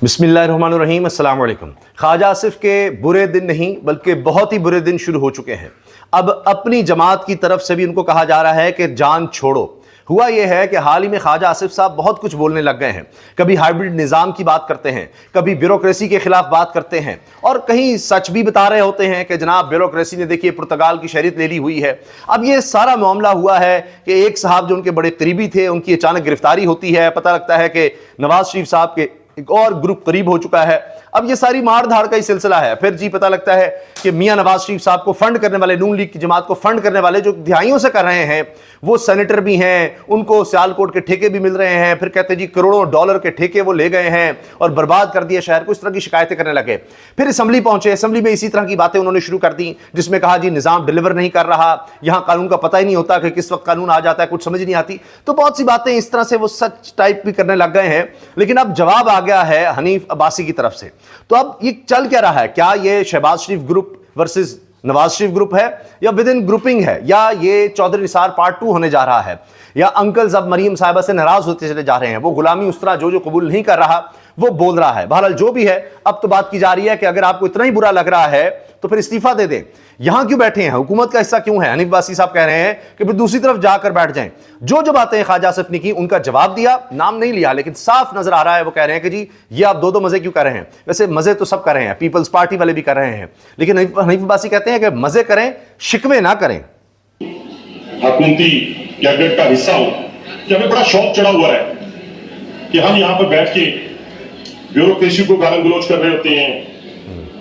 بسم اللہ الرحمن الرحیم، السلام علیکم۔ خواجہ آصف کے برے دن نہیں بلکہ بہت ہی برے دن شروع ہو چکے ہیں۔ اب اپنی جماعت کی طرف سے بھی ان کو کہا جا رہا ہے کہ جان چھوڑو۔ ہوا یہ ہے کہ حال ہی میں خواجہ آصف صاحب بہت کچھ بولنے لگ گئے ہیں۔ کبھی ہائیبرڈ نظام کی بات کرتے ہیں، کبھی بیوروکریسی کے خلاف بات کرتے ہیں، اور کہیں سچ بھی بتا رہے ہوتے ہیں کہ جناب بیوروکریسی نے دیکھیے پرتگال کی شہریت لے لی ہوئی ہے۔ اب یہ سارا معاملہ ہوا ہے کہ ایک صاحب جو ان کے بڑے قریبی تھے، ان کی اچانک گرفتاری ہوتی ہے۔ پتہ لگتا ہے کہ نواز شریف صاحب کے ایک اور گروپ قریب ہو چکا ہے۔ اب یہ ساری مار دھاڑ کا ہی سلسلہ ہے۔ پھر جی پتہ لگتا ہے کہ میاں نواز شریف صاحب کو فنڈ کرنے والے، نون لیگ کی جماعت کو فنڈ کرنے والے جو دہائیوں سے کر رہے ہیں، وہ سینیٹر بھی ہیں، ان کو سیالکوٹ کے ٹھیکے بھی مل رہے ہیں۔ پھر کہتے ہیں جی کروڑوں ڈالر کے ٹھیکے وہ لے گئے ہیں اور برباد کر دیا شہر کو، اس طرح کی شکایتیں کرنے لگے۔ پھر اسمبلی پہنچے، اسمبلی میں اسی طرح کی باتیں انہوں نے شروع کر دی، جس میں کہا جی نظام ڈیلیور نہیں کر رہا، یہاں قانون کا پتہ ہی نہیں ہوتا کہ کس وقت قانون آ جاتا ہے، کچھ سمجھ نہیں آتی۔ تو بہت سی باتیں اس طرح سے وہ سچ ٹائپ بھی کرنے لگ گئے ہیں۔ لیکن اب جواب آ گیا ہے حنیف عباسی کی طرف سے۔ تو اب یہ چل کیا رہا ہے؟ کیا یہ شہباز شریف group versus Nawaz Sharif group ہے، یا ود ان گروپنگ ہے، یا یہ چودھری نثار پارٹ 2 ہونے جا رہا ہے، یا انکلز اب مریم صاحبہ سے ناراض ہوتے چلے جا رہے ہیں، وہ غلامی اس طرح جو قبول نہیں کر رہا وہ بول رہا ہے۔ بہرحال جو بھی ہے، اب تو بات کی جا رہی ہے کہ اگر آپ کو اتنا ہی برا لگ رہا ہے تو پھر استعفیٰ دے دیں۔ یہاں کیوں بیٹھے ہیں؟ حکومت کا حصہ کیوں ہے؟ حنیف عباسی صاحب کہہ رہے ہیں کہ پھر دوسری طرف جا کر بیٹھ جائیں۔ جو باتیں خواجہ آصف نے کی ان کا جواب دیا، نام نہیں لیا، لیکن صاف نظر آ رہا ہے وہ کہہ رہے ہیں کہ جی یہ آپ دو مزے کیوں کر رہے ہیں؟ ویسے مزے تو سب کر رہے ہیں، پیپلز پارٹی والے بھی کر رہے ہیں، لیکن حنیف عباسی کہتے ہیں کہ مزے کریں، شکوے نہ کریں۔ حکومتی کیبنٹ کا حصہ ہوں کہ ہمیں بڑا شوق چڑھا ہوا ہے کہ ہم یہاں پر بیٹھ کے بیوروکریسی کو گالی گلوچ کر رہے ہوتے ہیں،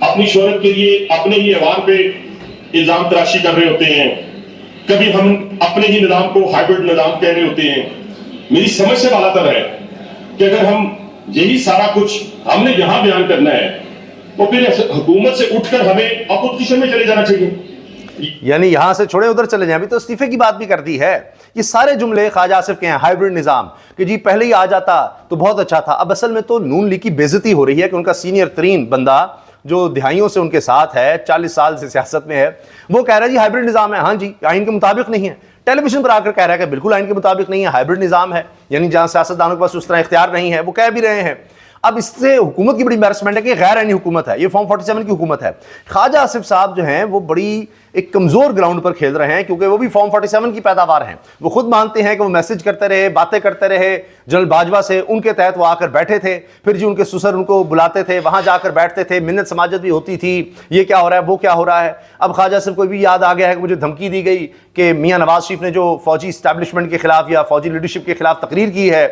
اپنی شہرت کے لیے اپنے ہی ایوان پہ الزام تراشی کر رہے ہوتے ہیں، کبھی ہم اپنے ہی نظام کو ہائیبرڈ نظام کہہ رہے ہوتے ہیں۔ میری سمجھ سے بالا تر ہے کہ اگر ہم یہی سارا کچھ ہم نے یہاں بیان کرنا ہے تو پھر حکومت سے اٹھ کر ہمیں اپوزیشن میں چلے جانا چاہیے، یعنی یہاں سے چھوڑے ادھر چلے جائیں۔ ابھی تو استعفے کی بات بھی کر دی ہے۔ یہ سارے جملے خواجہ آصف کے ہیں، ہائیبرڈ نظام، کہ جی پہلے ہی آ جاتا تو بہت اچھا تھا۔ اب اصل میں تو نون لیگ کی بے عزتی ہو رہی ہے کہ ان کا سینئر ترین بندہ جو دہائیوں سے ان کے ساتھ ہے، 40 سال سے سیاست میں ہے، وہ کہہ رہا ہے جی ہائیبرڈ نظام ہے۔ ہاں جی، آئین کے مطابق نہیں ہے۔ ٹیلی ویژن پر آ کر کہہ رہا ہے کہ بالکل آئین کے مطابق نہیں ہے، ہائیبرڈ نظام ہے، یعنی جہاں سیاستدانوں کے پاس اس طرح اختیار نہیں ہے، وہ کہہ بھی رہے ہیں۔ اب اس سے حکومت کی بڑی امبیرسمنٹ ہے کہ غیر آئینی حکومت ہے، یہ فارم 47 کی حکومت ہے۔ خواجہ آصف صاحب جو ہیں وہ بڑی ایک کمزور گراؤنڈ پر کھیل رہے ہیں، کیونکہ وہ بھی فارم 47 کی پیداوار ہیں۔ وہ خود مانتے ہیں کہ وہ میسج کرتے رہے، باتیں کرتے رہے جنرل باجوہ سے، ان کے تحت وہ آ کر بیٹھے تھے، پھر جی ان کے سسر ان کو بلاتے تھے، وہاں جا کر بیٹھتے تھے، منت سماجت بھی ہوتی تھی، یہ کیا ہو رہا ہے، وہ کیا ہو رہا ہے۔ اب خواجہ آصف کو بھی یاد آ گیا ہے کہ مجھے دھمکی دی گئی کہ میاں نواز شریف نے جو فوجی اسٹیبلشمنٹ کے خلاف یا فوجی لیڈرشپ کے خلاف تقریر کی ہے،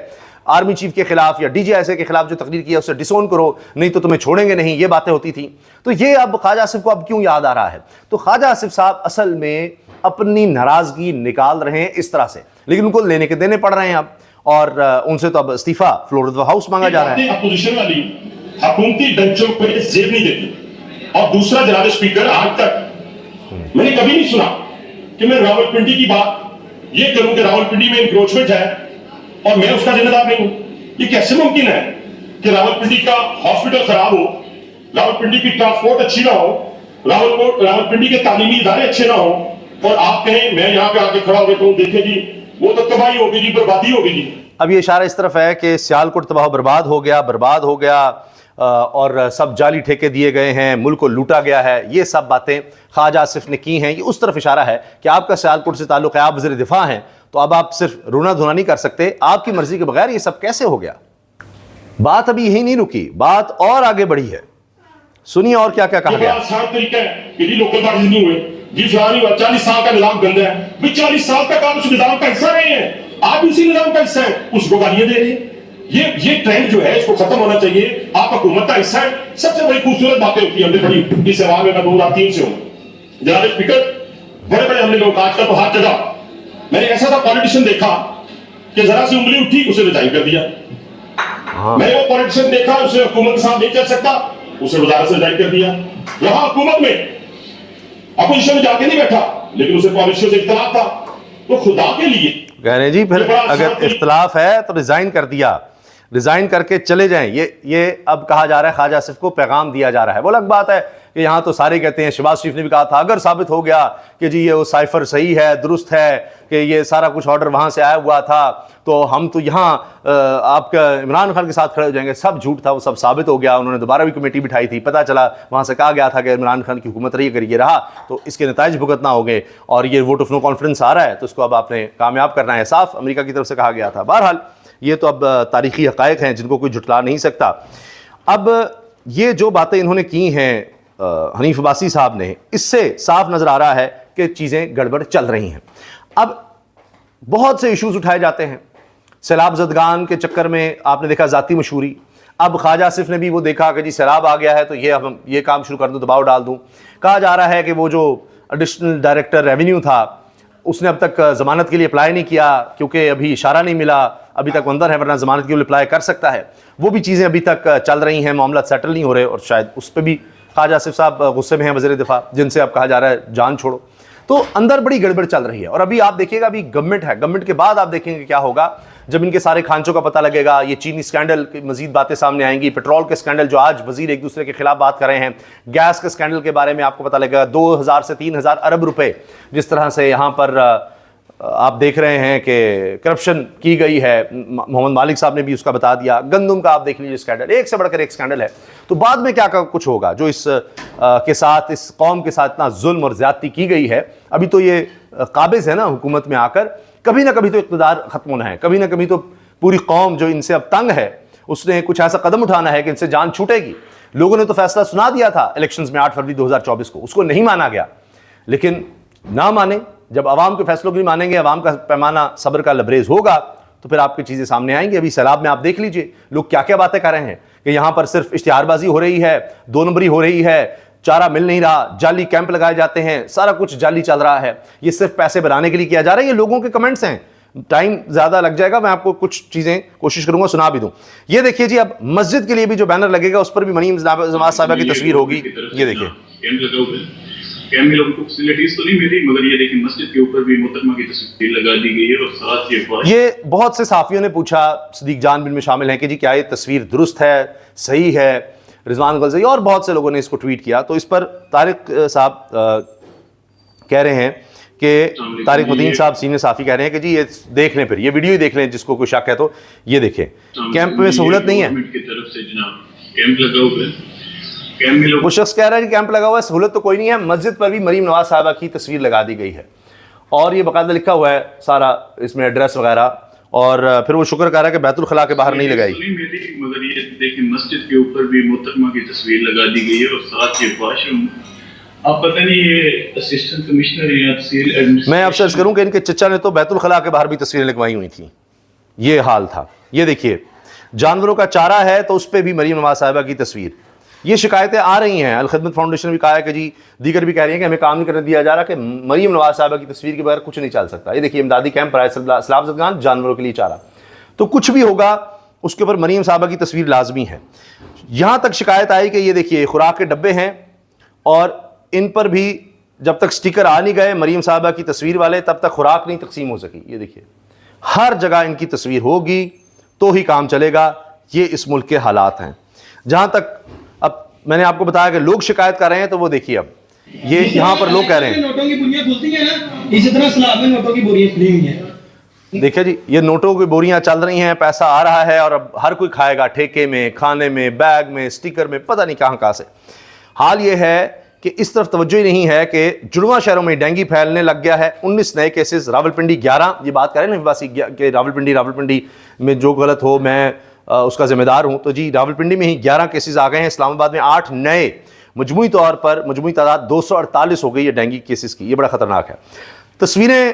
آرمی چیف کے خلاف یا ڈی جی ایس اے کے خلاف جو تقریر کی ہے اسے ڈسون کرو، نہیں تو تمہیں چھوڑیں گے نہیں، یہ باتیں ہوتی تھیں۔ تو یہ اب خواجہ آصف کو اب کیوں یاد آ رہا ہے؟ تو خواجہ آصف صاحب اصل میں اپنی ناراضگی نکال رہے ہیں اس طرح سے، لیکن ان کو لینے کے دینے پڑ رہے ہیں اب، اور ان سے تو اب استعفیٰ فلور آف دا ہاؤس مانگا جا رہا ہے۔ اپوزیشن والی حکومتی ڈنچوں کو زیب نہیں دیتی۔ اور دوسرا جناب اسپیکر، آج تک میں نے کبھی نہیں سنا کہ میں راولپنڈی کی بات یہ کروں کہ راولپنڈی میں انکروچمنٹ ہے اور میں اس کا ذمہ دار نہیں ہوں۔ یہ کیسے ممکن ہے کہ راولپنڈی کا ہاسپٹل خراب ہو، راولپنڈی کی ٹرانسپورٹ اچھی نہ ہو، راولپنڈی کے تعلیمی ادارے اچھے نہ ہوں، اور آپ کہیں میں یہاں پہ آ کے کھڑا ہو گیا ہوں، دیکھیں جی وہ تو تباہی ہوگی جی، بربادی ہوگی جی۔ اب یہ اشارہ اس طرف ہے کہ سیالکوٹ تباہ و برباد ہو گیا اور سب جعلی ٹھیکے دیے گئے ہیں، ملک کو لوٹا گیا ہے، یہ سب باتیں خواجہ آصف نے کی ہیں۔ یہ اس طرف اشارہ ہے کہ آپ کا سیالکوٹ سے تعلق ہے، آپ وزیر دفاع ہیں، تو اب آپ صرف رونا دھونا نہیں کر سکتے، آپ کی مرضی کے بغیر یہ سب کیسے ہو گیا؟ بات ابھی یہی نہیں رکی، بات اور آگے بڑھی ہے، سنیے اور کیا کیا کہا گیا۔ آسان طریقہ ہے کہ جی لوکل باڈیز نہیں ہوئے، جی فلانی ہوا، 40 سال کا نظام گندا ہے، بھی 40 سال تک آپ اس نظام کا حصہ رہے ہیں، آپ اسی نظام کا حصہ ہیں، اس کو گالیاں دے رہے ہیں۔ یہ ٹرینڈ جو ہے اس کو ختم ہونا چاہیے۔ آپ حکومت کا حصہ ہیں۔ سب سے بڑی خوبصورت باتیں ہوتی ہیں ہم نے بڑی اس سوال میں 2003 سے ہوں جناب اسپیکر، بڑے بڑے ہم نے لوگ آج کل تو ہر جگہ، میں نے ایسا سا پالیٹیشن دیکھا کہ ذرا سی انگلی اٹھی اسے ریزائن کر دیا۔ میں نے وہ پالیٹیشن دیکھا اسے حکومت کے ساتھ نہیں چل سکتا، اسے وزارت سے ریزائن کر دیا۔ یہاں حکومت میں اپوزیشن میں جا کے نہیں بیٹھا، لیکن اسے پالیٹیشن سے اختلاف تھا، تو خدا کے لیے کہہ رہے جی پھر اگر اختلاف ہے تو ریزائن کر دیا۔ ریزائن کر کے چلے جائیں. یہ اب کہا جا رہا ہے, خواجہ آصف کو پیغام دیا جا رہا ہے. وہ الگ بات ہے کہ یہاں تو سارے کہتے ہیں, شہباز شریف نے بھی کہا تھا اگر ثابت ہو گیا کہ جی یہ وہ سائفر صحیح ہے, درست ہے, کہ یہ سارا کچھ آرڈر وہاں سے آیا ہوا تھا, تو ہم تو یہاں آپ کا عمران خان کے ساتھ کھڑے ہو جائیں گے. سب جھوٹ تھا, وہ سب ثابت ہو گیا. انہوں نے دوبارہ بھی کمیٹی بٹھائی تھی, پتہ چلا وہاں سے کہا گیا تھا کہ عمران خان کی حکومت رہی, اگر یہ رہا تو اس کے نتائج بھگتنا ہو گئے, اور یہ ووٹ آف نو کانفیڈنس آ رہا ہے تو اس کو اب آپ نے کامیاب کرنا ہے. صاف امریکہ کی طرف سے کہا گیا تھا. بہرحال یہ تو اب تاریخی حقائق ہیں جن کو کوئی جھٹلا نہیں سکتا. اب یہ جو باتیں انہوں نے کی ہیں حنیف عباسی صاحب نے, اس سے صاف نظر آ رہا ہے کہ چیزیں گڑبڑ چل رہی ہیں. اب بہت سے ایشوز اٹھائے جاتے ہیں. سیلاب زدگان کے چکر میں آپ نے دیکھا ذاتی مشہوری. اب خواجہ آصف نے بھی وہ دیکھا کہ جی سیلاب آ گیا ہے تو یہ کام شروع کر دوں, دباؤ ڈال دوں. کہا جا رہا ہے کہ وہ جو ایڈیشنل ڈائریکٹر ریونیو تھا اس نے اب تک ضمانت کے لیے اپلائی نہیں کیا کیونکہ ابھی اشارہ نہیں ملا, ابھی تک اندر ہے, ورنہ ضمانت کے لیے اپلائی کر سکتا ہے. وہ بھی چیزیں ابھی تک چل رہی ہیں, معاملات سیٹل نہیں ہو رہے, اور شاید اس پہ بھی خواجہ آصف صاحب غصے میں ہیں, وزیر دفاع, جن سے اب کہا جا رہا ہے جان چھوڑو. تو اندر بڑی گڑبڑ چل رہی ہے. اور ابھی آپ دیکھیے گا, ابھی گورنمنٹ ہے, گورنمنٹ کے بعد آپ دیکھیں گے کیا ہوگا جب ان کے سارے کھانچوں کا پتہ لگے گا. یہ چینی سکینڈل کی مزید باتیں سامنے آئیں گی, پیٹرول کے سکینڈل جو آج وزیر ایک دوسرے کے خلاف بات کر رہے ہیں, گیس کے سکینڈل کے بارے میں آپ کو پتہ لگے گا. 2000 سے 3000 ارب روپے جس طرح سے یہاں پر آپ دیکھ رہے ہیں کہ کرپشن کی گئی ہے. محمد مالک صاحب نے بھی اس کا بتا دیا. گندم کا آپ دیکھ لیجیے سکینڈل, ایک سے بڑھ کر ایک سکینڈل ہے. تو بعد میں کیا کچھ ہوگا جو اس کے ساتھ, اس قوم کے ساتھ اتنا ظلم اور زیادتی کی گئی ہے. ابھی تو یہ قابض ہے نا حکومت میں آ کر, کبھی نہ کبھی تو اقتدار ختم ہونا ہے, کبھی نہ کبھی تو پوری قوم جو ان سے اب تنگ ہے اس نے کچھ ایسا قدم اٹھانا ہے کہ ان سے جان چھوٹے گی. لوگوں نے تو فیصلہ سنا دیا تھا الیکشنز میں 8 فروری 2024 کو, اس کو نہیں مانا گیا. لیکن نہ مانے, جب عوام کے فیصلوں کو نہیں مانیں گے, عوام کا پیمانہ صبر کا لبریز ہوگا تو پھر آپ کی چیزیں سامنے آئیں گی. ابھی سیلاب میں آپ دیکھ لیجئے لوگ کیا کیا باتیں کر رہے ہیں کہ یہاں پر صرف اشتہار بازی ہو رہی ہے, 2 نمبری ہو رہی ہے, چارہ مل نہیں رہا, جعلی کیمپ لگائے جاتے ہیں, سارا کچھ جعلی چل رہا ہے, یہ صرف پیسے بنانے کے لیے کیا جا رہا ہے. یہ لوگوں کے کمنٹس ہیں. ٹائم زیادہ لگ جائے گا, میں آپ کو کچھ چیزیں کوشش کروں گا سنا بھی دوں. یہ دیکھیے جی, اب مسجد کے لیے بھی جو بینر لگے گا اس پر بھی مریم نواز صاحبہ کی تصویر ہوگی. یہ دیکھیے کیمپ میں لوگوں کو فیسلٹیز تو نہیں ملی, مگر یہ دیکھیں مسجد کے اوپر بھی محترمہ کی تصویر لگا دی گئی ہے. اور ساتھ یہ بہت سے صحافیوں نے پوچھا, صدیق جان بھی میں شامل ہیں, کہ جی کیا یہ تصویر درست ہے, صحیح ہے. رضوان غلزئی اور بہت سے لوگوں نے اس کو ٹویٹ کیا. تو اس پر طارق صاحب کہہ رہے ہیں کہ طارق مدین صاحب سینئر صحافی کہہ رہے ہیں کہ جی یہ دیکھ لیں, پھر یہ ویڈیو ہی دیکھ لیں جس کو کوئی شک ہے تو. یہ دیکھیں کیمپ میں سہولت نہیں ہے, گورنمنٹ کی طرف سے جناب کیمپ لگا ہوا ہے. کیمپ میں لوگ وہ شخص کہہ رہا ہے کہ کیمپ لگا ہوا ہے, سہولت تو کوئی نہیں ہے. مسجد پر بھی مریم نواز صاحبہ کی تصویر لگا دی گئی ہے, اور یہ باقاعدہ لکھا ہوا ہے سارا اس میں ایڈریس وغیرہ, اور پھر وہ شکر کر رہا ہے کہ بیت الخلاء کے باہر نہیں لگائی. مگر یہ دیکھیں مسجد کے اوپر بھی محترمہ کی تصویر لگا دی گئی ہے, اور ساتھ یہ واش روم. آپ پتہ نہیں یہ اسسٹنٹ کمشنر یا تحصیل ایڈمنسٹریشن, میں آپ سے عرض کروں کہ ان کے چچا نے تو بیت الخلاء کے باہر بھی تصویریں لگوائی ہوئی تھیں. یہ حال تھا. یہ دیکھیے جانوروں کا چارہ ہے تو اس پہ بھی مریم نواز صاحبہ کی تصویر. یہ شکایتیں آ رہی ہیں. الخدمت فاؤنڈیشن نے بھی کہا ہے کہ جی, دیگر بھی کہہ رہی ہیں کہ ہمیں کام نہیں کرنے دیا جا رہا, کہ مریم نواز صاحبہ کی تصویر کے بغیر کچھ نہیں چل سکتا. یہ دیکھیے امدادی کیمپ پر سیلاب زدگان, جانوروں کے لیے چارہ. تو کچھ بھی ہوگا اس کے اوپر مریم صاحبہ کی تصویر لازمی ہے. یہاں تک شکایت آئی کہ یہ دیکھیے خوراک کے ڈبے ہیں, اور ان پر بھی جب تک سٹیکر آ نہیں گئے مریم صاحبہ کی تصویر والے, تب تک خوراک نہیں تقسیم ہو سکی. یہ دیکھیے ہر جگہ ان کی تصویر ہوگی تو ہی کام چلے گا. یہ اس ملک کے حالات ہیں. جہاں تک اب میں نے آپ کو بتایا کہ لوگ شکایت کر رہے ہیں, تو وہ دیکھیے اب یہ یہاں پر لوگ کہہ رہے ہیں نوٹوں کی بوریاں کھلتی ہیں نا, اسی طرح سیلاب میں نوٹوں کی بوریاں کھلی ہوئی ہیں. دیکھیں جی, یہ نوٹوں کی بوریاں چل رہی ہیں, پیسہ آ رہا ہے, اور اب ہر کوئی کھائے گا, ٹھیکے میں, کھانے میں, بیگ میں, سٹیکر میں, پتہ نہیں کہاں سے. حال یہ ہے کہ اس طرف توجہ ہی نہیں ہے کہ جڑواں شہروں میں ڈینگی پھیلنے لگ گیا ہے. 19 نئے کیسز, راولپنڈی 11. یہ بات کریں نا واسی کہ راولپنڈی میں جو غلط ہو میں اس کا ذمہ دار ہوں, تو جی راولپنڈی میں ہی 11 کیسز آ گئے ہیں. اسلام آباد میں 8 نئے, مجموعی طور پر مجموعی تعداد 248 ہو گئی ہے ڈینگی کیسز کی. یہ بڑا خطرناک ہے. تصویریں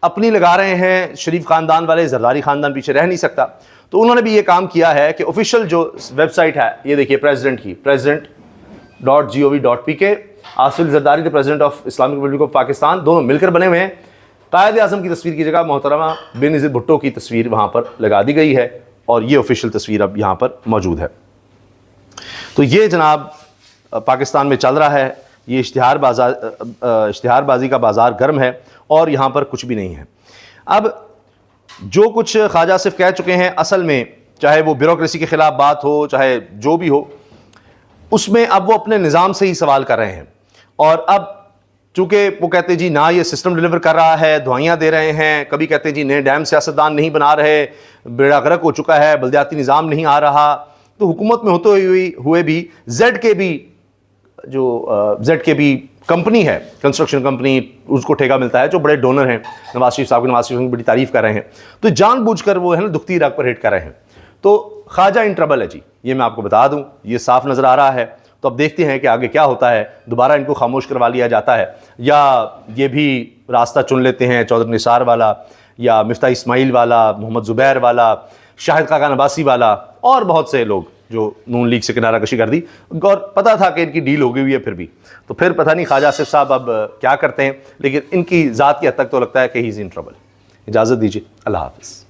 اپنی لگا رہے ہیں شریف خاندان والے, زرداری خاندان پیچھے رہ نہیں سکتا. تو انہوں نے بھی یہ کام کیا ہے کہ آفیشیل جو ویب سائٹ ہے, یہ دیکھیے پریزیڈنٹ کی, president.gov.pk, Asif Zardari the president of Islamic Republic of Pakistan, دونوں مل کر بنے ہوئے ہیں. قائد اعظم کی تصویر کی جگہ محترمہ بینظیر بھٹو کی تصویر وہاں پر لگا دی گئی ہے, اور یہ آفیشیل تصویر اب یہاں پر موجود ہے. تو یہ جناب پاکستان میں چل رہا ہے. یہ اشتہار بازی کا بازار گرم ہے, اور یہاں پر کچھ بھی نہیں ہے. اب جو کچھ خواجہ آصف کہہ چکے ہیں, اصل میں چاہے وہ بیوروکریسی کے خلاف بات ہو, چاہے جو بھی ہو, اس میں اب وہ اپنے نظام سے ہی سوال کر رہے ہیں. اور اب چونکہ وہ کہتے ہیں جی نہ یہ سسٹم ڈلیور کر رہا ہے, دعائیاں دے رہے ہیں, کبھی کہتے ہیں جی نئے ڈیم سیاستدان نہیں بنا رہے, بیڑا غرق ہو چکا ہے, بلدیاتی نظام نہیں آ رہا, تو حکومت میں ہوتے ہوئے بھی زیڈ کے بھی کمپنی ہے, کنسٹرکشن کمپنی, اس کو ٹھیکہ ملتا ہے, جو بڑے ڈونر ہیں نواز شریف صاحب کی بڑی تعریف کر رہے ہیں, تو جان بوجھ کر وہ ہے نا دکھتی راگ پر ہٹ کر رہے ہیں. تو خواجہ ان ٹربل ہے جی, یہ میں آپ کو بتا دوں, یہ صاف نظر آ رہا ہے. تو اب دیکھتے ہیں کہ آگے کیا ہوتا ہے, دوبارہ ان کو خاموش کروا لیا جاتا ہے یا یہ بھی راستہ چن لیتے ہیں چودھری نثار والا یا مفتاح اسماعیل والا, محمد زبیر والا, شاہد خاقان عباسی والا, اور بہت سے لوگ جو نون لیگ سے کنارہ کشی کر دی, اور پتہ تھا کہ ان کی ڈیل ہو گئی ہوئی ہے. پھر بھی تو پھر پتہ نہیں خواجہ آصف صاحب اب کیا کرتے ہیں, لیکن ان کی ذات کی حد تک تو لگتا ہے کہ ہی از ان ٹربل. اجازت دیجیے, اللہ حافظ.